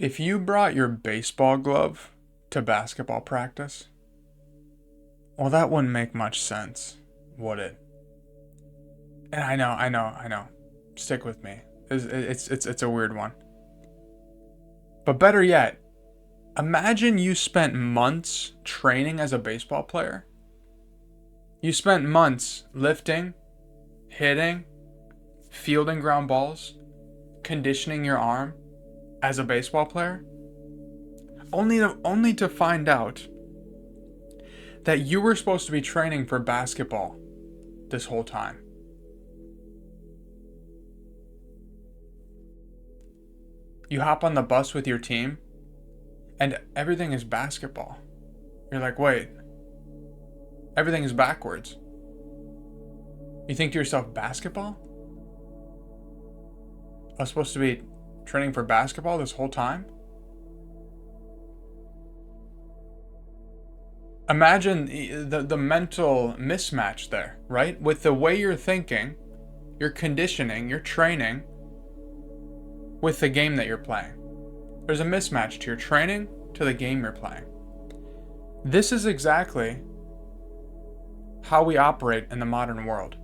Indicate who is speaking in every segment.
Speaker 1: If you brought your baseball glove to basketball practice, well, that wouldn't make much sense, would it? And I know. Stick with me. It's a weird one. But better yet, imagine you spent months training as a baseball player. You spent months lifting, hitting, fielding ground balls, conditioning your arm as a baseball player, only to find out that you were supposed to be training for basketball this whole time. You hop on the bus with your team and everything is basketball. You're like, wait, everything is backwards. You think to yourself, basketball? I was supposed to be training for basketball this whole time? Imagine the mental mismatch there, right? With the way you're thinking, your conditioning, your training, with the game that you're playing. There's a mismatch to your training to the game you're playing. This is exactly how we operate in the modern world.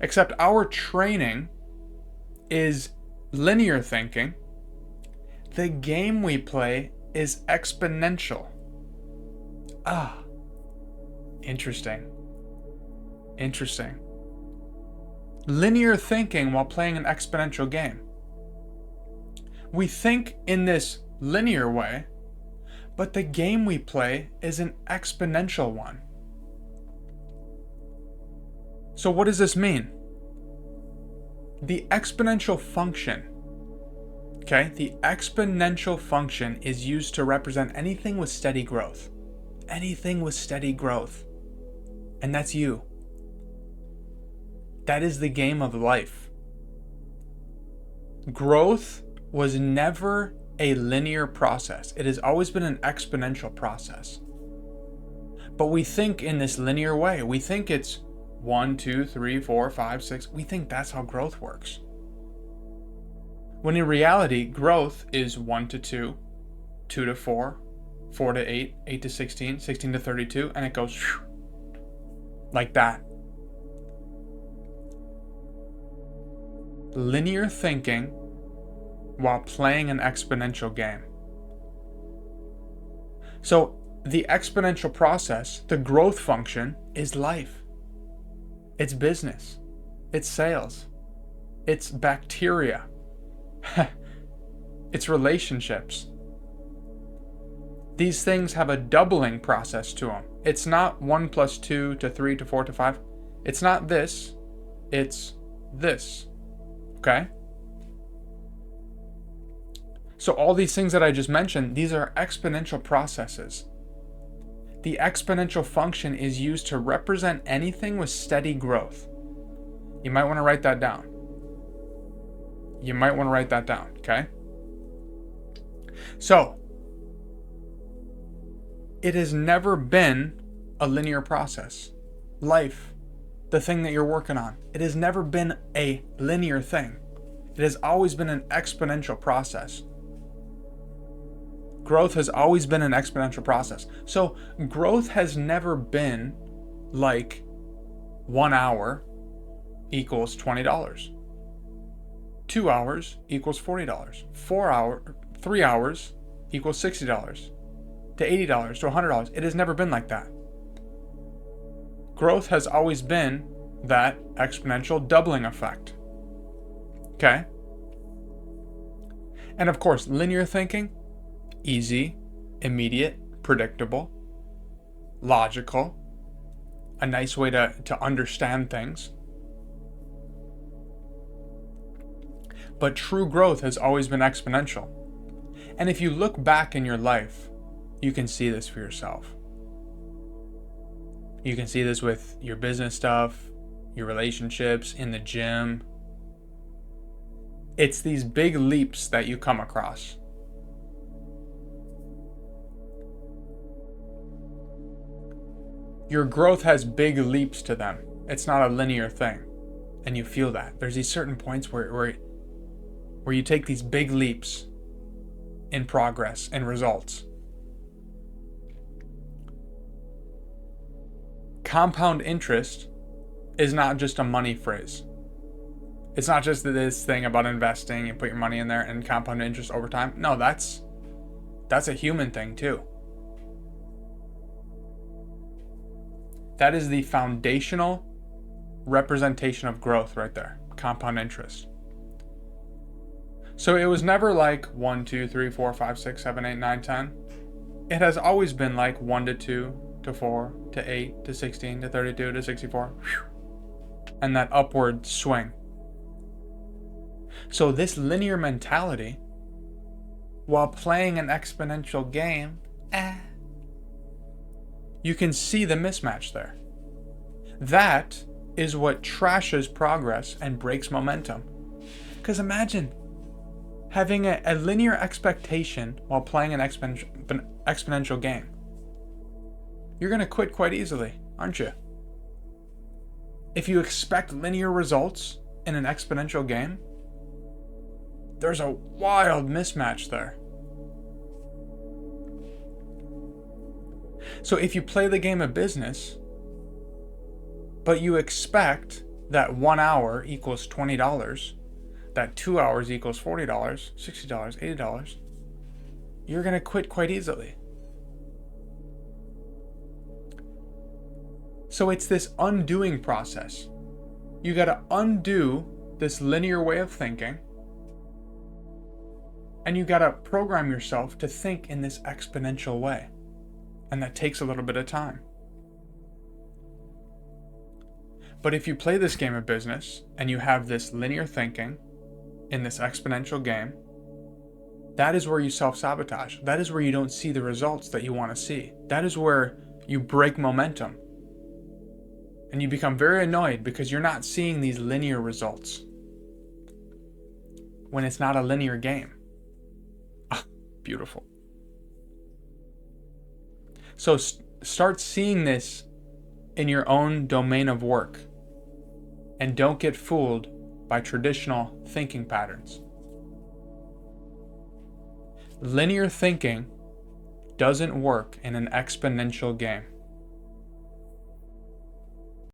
Speaker 1: Except our training is linear thinking. The game we play is exponential. Interesting. Linear thinking while playing an exponential game. We think in this linear way, but the game we play is an exponential one. So what does this mean? The exponential function, the exponential function is used to represent anything with steady growth. Anything with steady growth. And that's you. That is the game of life. Growth was never a linear process. It has always been an exponential process. But we think in this linear way. We think it's 1, 2, 3, 4, 5, 6. We think that's how growth works. When in reality, growth is 1 to 2, 2 to 4, 4 to 8, 8 to 16, 16 to 32, and it goes like that. Linear thinking while playing an exponential game. So the exponential process, the growth function, is life. It's business. It's sales. It's bacteria. It's relationships. These things have a doubling process to them. It's not 1 plus 2 to 3 to 4 to 5. It's not this. It's this. Okay? So all these things that I just mentioned, these are exponential processes. The exponential function is used to represent anything with steady growth. You might want to write that down. Okay? So, it has never been a linear process. Life, the thing that you're working on, it has never been a linear thing. It has always been an exponential process. Growth has always been an exponential process. So growth has never been like 1 hour equals $20. 2 hours equals $40. 3 hours equals $60 to $80 to $100. It has never been like that. Growth has always been that exponential doubling effect. Okay? And of course, linear thinking, easy, immediate, predictable, logical, a nice way to understand things. But true growth has always been exponential. And if you look back in your life, you can see this for yourself. You can see this with your business stuff, your relationships, in the gym. It's these big leaps that you come across. Your growth has big leaps to them. It's not a linear thing. And you feel that. There's these certain points where you take these big leaps. in progress and results. Compound interest is not just a money phrase. It's not just this thing about investing and put your money in there and compound interest over time. No, that's a human thing too. That is the foundational representation of growth right there, compound interest. So it was never like 1, 2, 3, 4, 5, 6, 7, 8, 9, 10. It has always been like 1 to 2 to 4 to 8 to 16 to 32 to 64. And that upward swing. So this linear mentality, while playing an exponential game, you can see the mismatch there. That is what trashes progress and breaks momentum. Because imagine having a linear expectation while playing an exponential game. You're going to quit quite easily, aren't you? If you expect linear results in an exponential game, there's a wild mismatch there. So if you play the game of business, but you expect that 1 hour equals $20, that 2 hours equals $40, $60, $80, you're going to quit quite easily. So it's this undoing process. You got to undo this linear way of thinking, and you got to program yourself to think in this exponential way. And that takes a little bit of time. But if you play this game of business and you have this linear thinking in this exponential game, that is where you self-sabotage. That is where you don't see the results that you want to see. That is where you break momentum. And you become very annoyed because you're not seeing these linear results when it's not a linear game. Beautiful. So start seeing this in your own domain of work, and don't get fooled by traditional thinking patterns. Linear thinking doesn't work in an exponential game.